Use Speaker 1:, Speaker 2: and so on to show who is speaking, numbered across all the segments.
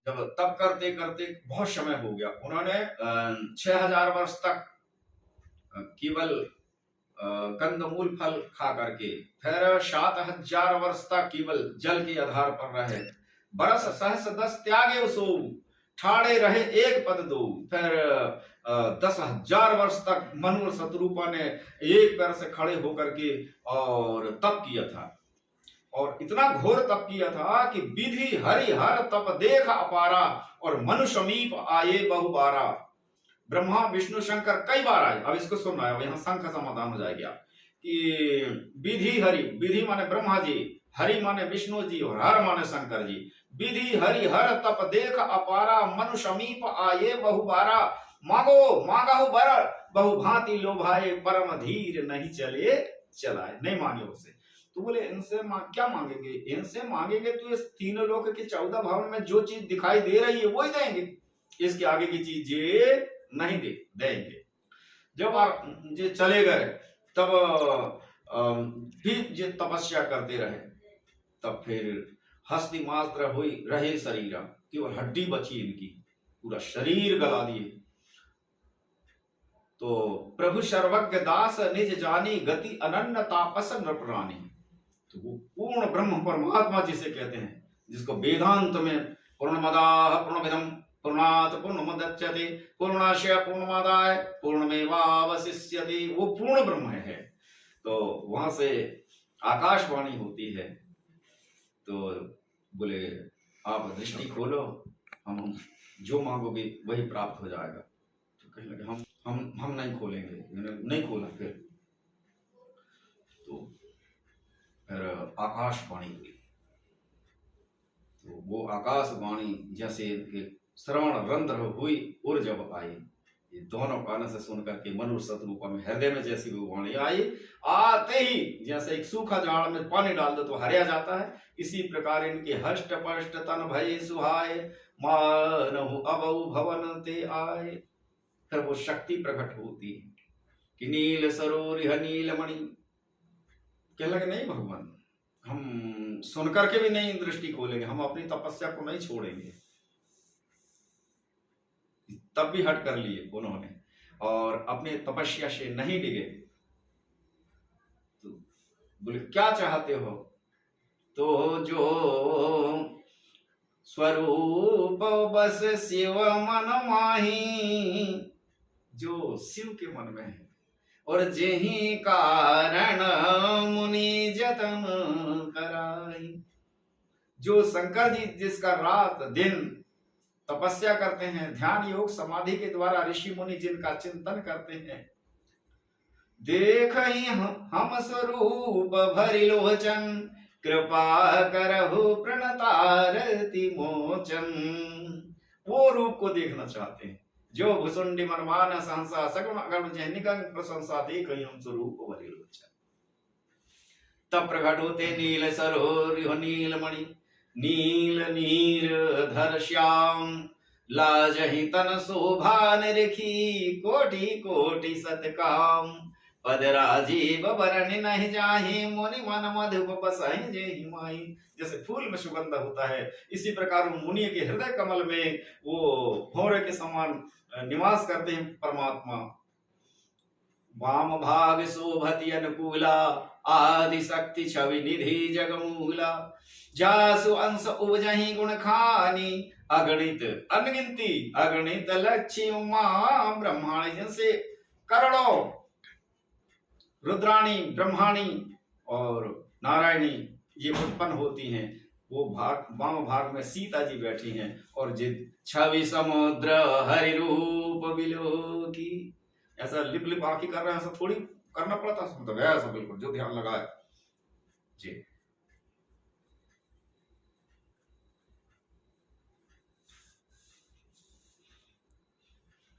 Speaker 1: जब तप करते करते बहुत समय हो गया, उन्होंने 6000 वर्ष तक केवल कंदमूल फल खा करके, फिर 7000 वर्ष तक केवल जल के आधार पर रहे। बरस सहस 10 त्यागे सो, ठाड़े रहे एक पद दो। फिर 10,000 वर्ष तक मनु और शत्रुपा ने एक पैर से खड़े होकर के और तप किया था, और इतना घोर तप किया था कि विधि हरि हर तप देख अपारा, और मनु समीप आए बहुबारा। ब्रह्मा विष्णु शंकर कई बार आए। अब इसको सुनना है, यहाँ शंख का समाधान हो जाएगा कि विधि हरि, विधि माने ब्रह्मा जी, हरि माने विष्णु जी, और हर माने शंकर जी। विधि हरि हर तप देख अपारा, मनु समीप आए बहुबारा। मांगो मांगहु बर बहु भांति लोभाए, परम धीर नहीं चले चलाए। नहीं मांगे उससे, तो बोले इनसे क्या मांगेंगे, इनसे मांगेंगे तो इस तीनों लोक के 14 भवन में जो चीज दिखाई दे रही है वही देंगे, इसके आगे की चीज ये नहीं देंगे। जब आप ये चले गए तब भी ये तपस्या करते रहे, तब फिर हस्ती मात्र हुई रहे शरीर, केवल हड्डी बची इनकी, पूरा शरीर गला दिए। तो प्रभु सर्वज्ञ दास निज जानी, गति अनन्य तापस नृपरानी। तो वो पूर्ण ब्रह्म परमात्मा जिसे कहते हैं, जिसको वेदांत में पूर्णमदाः पूर्णमिदं पूर्णात् पूर्णमुदच्यते पूर्णास्य पूर्णमादाय पूर्णमेवावशिष्यते, वो पूर्ण ब्रह्म है। तो वहां से आकाशवाणी होती है, तो बोले आप दृष्टि खोलो, हम जो मांगोगे वही प्राप्त हो जाएगा। तो कहने लगे हम नहीं खोलेंगे, नहीं खोला। फिर आकाशवाणी हुई, तो वो आकाशवाणी जैसे श्रवण रंध्र हुई और जब आई, ये दोनों कान से सुनकर के मनु शत्रुपा में हृदय में जैसी वो वाणी आई, आते ही जैसे एक सूखा झाड़ में पानी डाल दो तो हरिया जाता है, इसी प्रकार इनके हष्ट पष्ट तन भय सुहाय, मानहु अबउ भवन ते आए। फिर वो शक्ति प्रकट होती है कि नील सरोरिह नीलमणि। कहने लगे नहीं भगवान, हम सुनकर के भी नहीं दृष्टि खोलेंगे, हम अपनी तपस्या को नहीं छोड़ेंगे। तब भी हट कर लिए उन्होंने और अपने तपस्या से नहीं डिगे। तो बोले क्या चाहते हो, तो जो स्वरूप बस शिव मन माही, जो शिव के मन में है, और जेहि कारण मुनि जतन कराई। जो शंकर जी जिसका रात दिन तपस्या करते हैं, ध्यान योग समाधि के द्वारा ऋषि मुनि जिनका चिंतन करते हैं, देख ही हम स्वरूप भरि लोचन, कृपा करहु प्रणतारति मोचन। वो रूप को देखना चाहते हैं, जो भुसुंडी मनमान सहंसा सगुण अगम जहनिकं प्रशंसा, देख ही हम स्वरूप भरि लोचन। तब प्रकट होते नील सरोरिह नीलमणि, नील नीर धर श्याम, लाजहि तन शोभा निरखी, कोटि कोटि सतकाम। पद राजीव बरन नहीं जाहि, मुनि मन मधुप बसहि जेहि माहि। जैसे फूल में सुगंध होता है, इसी प्रकार मुनि के हृदय कमल में वो भौरे के समान निवास करते हैं परमात्मा। वाम भाग शोभति अनुकूला, आदि शक्ति छवि निधि जगमूला। जासु अंश उपजहि गुण खानी, अगणित अनगिनती अगणित लक्ष्मी उमा ब्रह्माणी। जिनसे करोड़ों रुद्राणी ब्रह्माणी और नारायणी ये उत्पन्न होती हैं। वो भाग वाम भाग में सीता जी बैठी हैं, और जित छवि समुद्र हरि रूप बिलोकी। ऐसा लिप लिप आंखी कर रहे हैं, ऐसा थोड़ी करना पड़ता, मतलब ऐसा बिल्कुल जो ध्यान लगाए जी।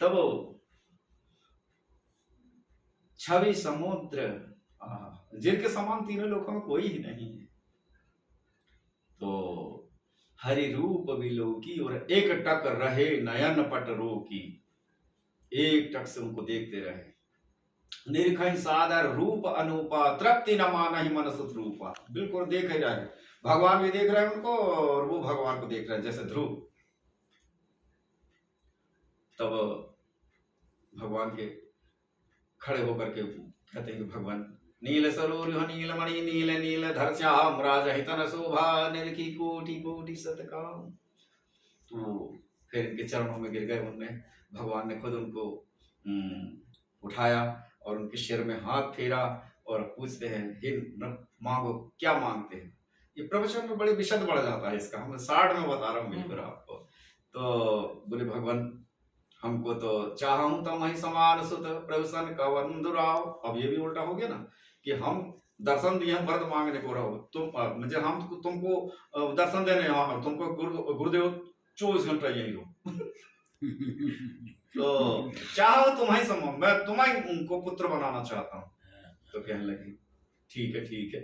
Speaker 1: तब छवि समुद्र, जिनके समान तीनों लोकों में कोई ही नहीं है। तो हरि रूप बिलोकी, और एक टक रहे नयन पट रोकी, एक टक से उनको देखते रहे। निरखई सादर रूप अनुपा, तृप्ति न मानहि मन सुत रूपा। बिल्कुल देख ही रहे, भगवान भी देख रहे हैं उनको और वो भगवान को देख रहे हैं, जैसे ध्रुव तब भगवान के खड़े होकर के कहते हैं कि भगवान नील सरोरुह नीलमणि नील नील धर श्याम राजहितन शोभा निरखी कोटि कोटि सतकाम। तो फिर इनके चरणों में गिर गए। उनने भगवान ने खुद उनको उठाया और उनके सिर में हाथ फेरा और पूछते हैं, हे मांगो, क्या मांगते हैं। ये प्रवचन में बड़े विशद बढ़ जाता है इसका, हम 60 में बता रहा हूँ बिल्कुल आपको। तो बोले भगवान हमको तो चाहूं तम ही समान सुत प्रभुसन कवन दुराव। अब ये भी उल्टा हो गया ना कि हम दर्शन दिए, हम वरद मांगने को रहो तुम, मुझे हम तुमको दर्शन देने और तुमको गुरुदेव 24 घंटा यही हो। तो चाहो तुम्हें समान, मैं तुम्हें उनको पुत्र बनाना चाहता हूँ। तो कहने लगे ठीक है ठीक है।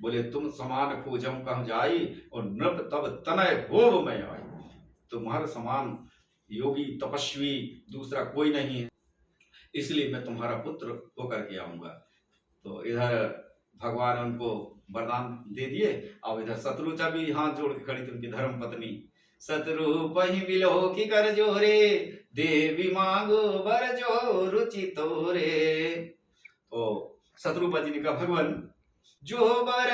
Speaker 1: बोले तुम समान खोजम कह जाई और नृप तब तनय होव मैं आई। तुम्हारे समान योगी तपस्वी दूसरा कोई नहीं है, इसलिए मैं तुम्हारा पुत्र होकर के आऊंगा। तो इधर भगवान उनको वरदान दे दिए। अब इधर शत्रुचा भी हाथ जोड़ के खड़ी थी, उनकी धर्म पत्नी। शत्रु पही बिलो की कर जोरे देवी मांगो बर जो रुचि तोरे। तो शत्रुपा जी ने कहा भगवान जो बर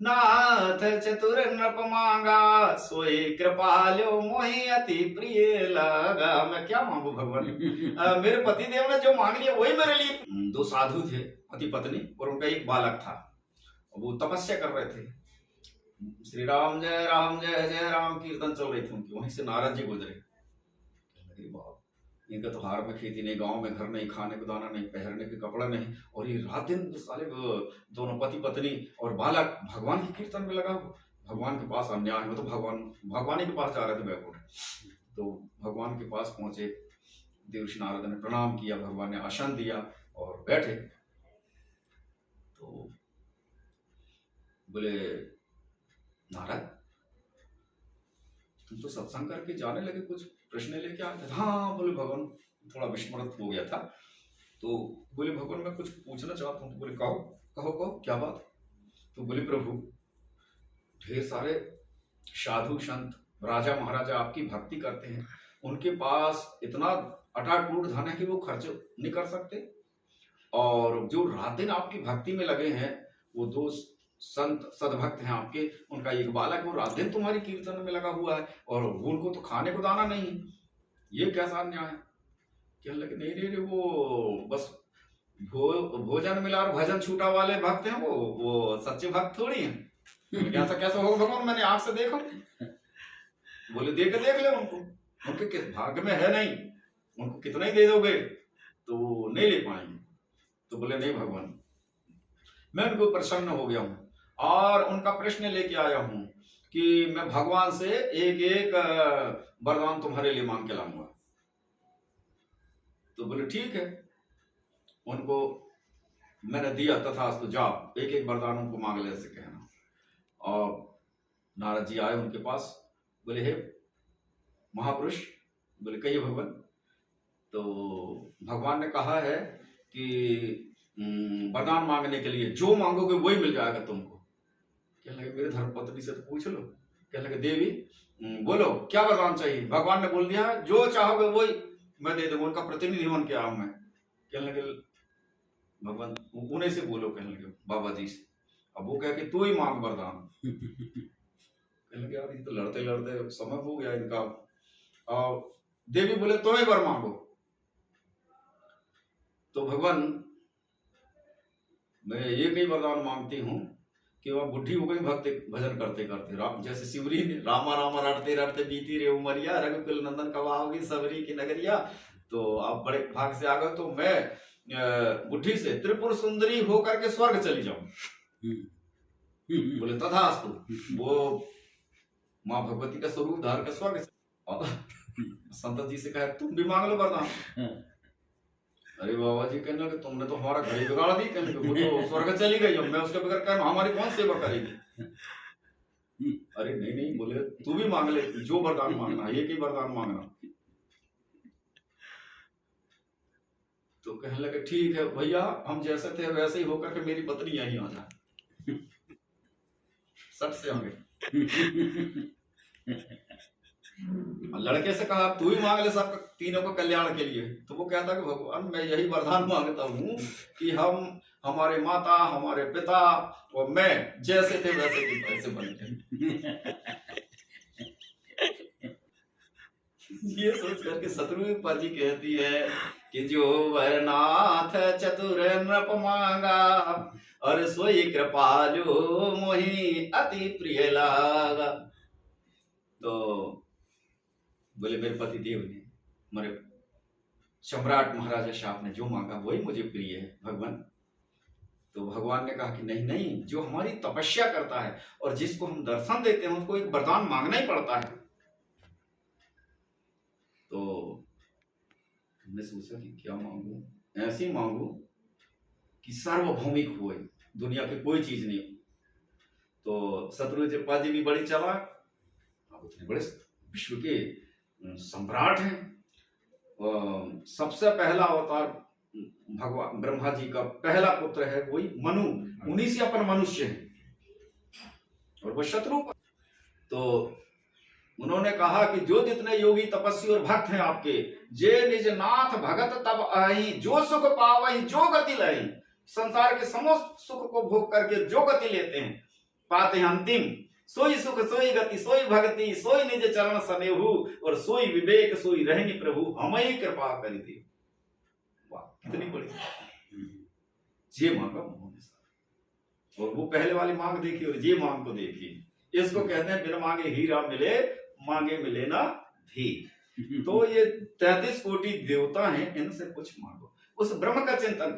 Speaker 1: नाथ चतुर नृप मांगा सोई कृपालो मोहि अति प्रिय लगा। मैं क्या मांगू भगवान, मेरे पति देव ने जो मांग लिया वही मेरे लिए। 2 साधु थे, पति पत्नी, और उनका एक बालक था। वो तपस्या कर रहे थे, श्री राम जय जय राम कीर्तन चल रही थी उनकी। वहीं से नारद जी गुजरे। इनका तो हार में खेती नहीं, गांव में घर नहीं, खाने को दाना नहीं, पहनने के कपड़ा नहीं, और ये रात दिन साले दोनों पति पत्नी और बालक भगवान के कीर्तन में लगा। भगवान के पास अन्याय में तो भगवान ही के पास जा रहे थे बैकुंठ। तो भगवान के पास पहुंचे, देवर्षि नारद ने प्रणाम किया, भगवान ने आसन दिया और बैठे। तो बोले नारद तुम तो सत्संग करके जाने लगे, कुछ प्रश्न लेके आए थे। हाँ बोले भगवान थोड़ा विस्मृत हो गया था। तो बोले भगवान मैं कुछ पूछना चाहता हूँ। तो बोले कहो कहो कहो क्या बात। तो बोले प्रभु ढेर सारे साधु संत राजा महाराजा आपकी भक्ति करते हैं, उनके पास इतना अटाटूट धन है कि वो खर्च नहीं कर सकते, और जो रात दिन आपकी भक्ति में लगे हैं वो 2 संत सदभक्त हैं आपके, उनका एक बालक वो रात दिन तुम्हारी कीर्तन में लगा हुआ है और उनको तो खाने को दाना नहीं, ये कैसा अन्याय है। कहने लगे नहीं नहीं वो बस भोजन मिला और भजन छूटा वाले भक्त हैं, वो सच्चे भक्त थोड़ी हैं। ऐसा कैसा होगा भगवान, मैंने आंख से देखा। बोले देख ले उनको, उनके किस भाग्य में है नहीं, उनको कितना ही दे दोगे तो नहीं ले पाएंगे। तो बोले नहीं भगवान मैं उनको प्रसन्न हो गया हूँ और उनका प्रश्न लेके आया हूँ कि मैं भगवान से एक एक वरदान तुम्हारे लिए मांग के लाऊंगा। तो बोले ठीक है, उनको मैंने दिया तथास्तु, जाओ एक एक वरदान उनको मांग ले से कहना। और नारद जी आए उनके पास, बोले हे महापुरुष, बोले कहिए भगवान। तो भगवान ने कहा है कि वरदान मांगने के लिए जो मांगोगे वही मिल जाएगा तुमको। कहने लगे मेरे धर्मपत्नी से तो पूछ लो। कहने लगे देवी बोलो क्या वरदान चाहिए। भगवान ने बोल दिया जो चाहोगे वही मैं दे दूंगा, उनका प्रतिनिधि बन के आऊं मैं। कहने लगे भगवान उन्हें से बोलो, कहने लगे बाबा जी से। अब वो कह के तू ही मांग वरदान। कहने लगे यार ये तो लड़ते लड़ते समय हो गया इनका। और देवी बोले तुम्हें वर मांगो। तो भगवान मैं एक ही वरदान मांगती हूँ कि वह बुढ़ी हो गई भक्ति भजन करते करते, राम जैसे शिवरी ने रामा रामा रटते रटते बीती रे उमरिया, रघुकुल नंदन कब आओगी सबरी की नगरिया। तो आप बड़े भाग से आ गए, तो मैं बुढ़ी से त्रिपुर सुंदरी होकर के स्वर्ग चली जाऊं। बोले तथास्तु। वो माँ भगवती का स्वरूप धार के स्वर्ग से संत जी से कहा तुम भी मांग लो वरदान। अरे बाबा जी कहने लगे तुमने तो हमारा घर ही बिगाड़ दी। कहने लगे वो तो स्वर्ग चली गई, अब मैं उसके बगैर कहना हमारी कौन सेवा करेगी। अरे नहीं नहीं, बोले तू भी मांग ले, जो वरदान मांगना एक ही वरदान मांगना। तो कहने लगे ठीक है भैया, हम जैसे थे वैसे ही होकर के मेरी पत्नी यहीं आ जाए। सट से आ गए। लड़के से कहा तू ही मांग ले सब तीनों को कल्याण के लिए, तो वो कहता कि भगवान मैं यही वरदान मांगता हूँ कि हम, हमारे माता, हमारे पिता और मैं जैसे थे वैसे के वैसे बन गए। ये सोच करके शत्रुपा जी कहती है कि जो वरनाथ चतुर नृप मांगा और सोई कृपालु मोहि अति प्रिय लागा। तो बोले मेरे पति देव ने, हमारे सम्राट महाराजा शाह ने जो मांगा वही मुझे प्रिय है भगवान। तो भगवान ने कहा कि नहीं नहीं, जो हमारी तपस्या करता है और जिसको हम दर्शन देते हैं उसको एक वरदान मांगना ही पड़ता है। तो हमने सोचा कि क्या मांगू, ऐसी मांगू कि सार्वभौमिक हो, दुनिया की कोई चीज नहीं हो। तो शत्रुपा जी भी बड़ी चालाक, अब उतने बड़े विश्व के सम्राट हैं, सबसे पहला अवतार भगवान ब्रह्मा जी का पहला पुत्र है वही मनु, उन्हीं से अपन मनुष्य है, और वो शत्रुपा। तो उन्होंने कहा कि जो जितने योगी तपस्वी और भक्त हैं आपके, जे निज नाथ भगत तब आई, जो सुख पावई जो गति लाई। संसार के समस्त सुख को भोग करके जो गति लेते हैं पाते हैं अंतिम, सोई सुख सोई गति सोई भक्ति, सोई निज चरण सनेहु, और सोई विवेक सोई रहनी प्रभु हमई कृपा करि दे। वाह कितनी बड़ी ये मांगा उन्होंने। और वो पहले वाली मांग देखी और ये मांग को देखी। इसको कहते हैं बिना मांगे हीरा मिले, मांगे मिले ना भी। तो ये 33 कोटि देवता हैं, इनसे कुछ मांगो, उस ब्रह्म का चिंतन करो।